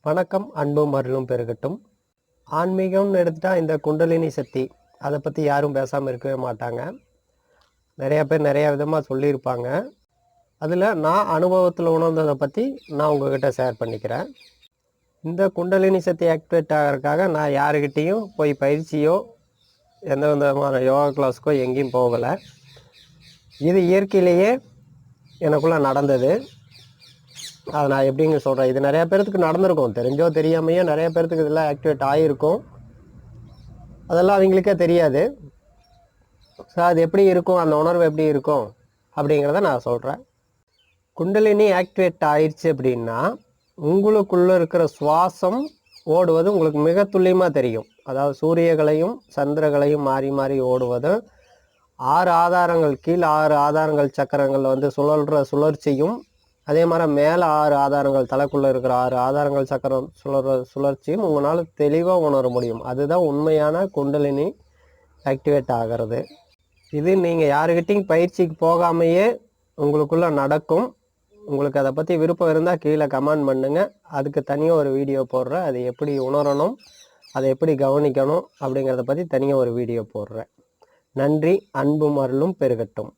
வணக்கம், அன்பும் அருளும் பெருகட்டும். ஆன்மீகம்னு எடுத்துட்டா இந்த குண்டலினி சக்தி அதை பற்றி யாரும் பேசாமல் இருக்கவே மாட்டாங்க. நிறையா பேர் நிறையா விதமாக சொல்லியிருப்பாங்க. அதில் நான் அனுபவத்தில் உணர்ந்ததை பற்றி நான் உங்ககிட்ட ஷேர் பண்ணிக்கிறேன். இந்த குண்டலினி சக்தி ஆக்டிவேட் ஆகிறதுக்காக நான் யாருக்கிட்டேயும் போய் பயிற்சியோ எந்த விதமான யோகா கிளாஸுக்கோ எங்கேயும் போகலை. இது இயற்கையிலேயே எனக்குள்ளே நடந்தது. அதை நான் எப்படிங்க சொல்கிறேன், இது நிறையா பேர்த்துக்கு நடந்திருக்கும், தெரிஞ்சோ தெரியாமையோ நிறைய பேர்த்துக்கு இதெல்லாம் ஆக்டிவேட் ஆகிருக்கும். அதெல்லாம் அவங்களுக்கே தெரியாது. ஸோ அது எப்படி இருக்கும், அந்த உணர்வு எப்படி இருக்கும் அப்படிங்கிறத நான் சொல்கிறேன். குண்டலினி ஆக்டிவேட் ஆயிடுச்சு அப்படின்னா உங்களுக்குள்ளே இருக்கிற சுவாசம் ஓடுவது உங்களுக்கு மிக துல்லியமாக தெரியும். அதாவது சூரியகளையும் சந்திரகளையும் மாறி மாறி ஓடுவது, 6 ஆதாரங்கள் கீழே 6 ஆதாரங்கள் சக்கரங்கள் சுழல்ற சுழற்சியும், அதே மாதிரி மேலே 6 ஆதாரங்கள் தலைக்குள்ளே இருக்கிற 6 ஆதாரங்கள் சக்கரம் சுழற்சியும் உங்களால் தெளிவாக உணர முடியும். அதுதான் உண்மையான குண்டலினி ஆக்டிவேட் ஆகிறது. இது நீங்கள் யாருக்கிட்டையும் பயிற்சிக்கு போகாமையே உங்களுக்குள்ளே நடக்கும். உங்களுக்கு அதை பற்றி விருப்பம் இருந்தால் கீழே கமெண்ட் பண்ணுங்கள். அதுக்கு தனியாக ஒரு வீடியோ போடுறேன். அதை எப்படி உணரணும், அதை எப்படி கவனிக்கணும் அப்படிங்கிறத பற்றி தனியாக ஒரு வீடியோ போடுறேன். நன்றி. அன்பும் அருளும் பெருகட்டும்.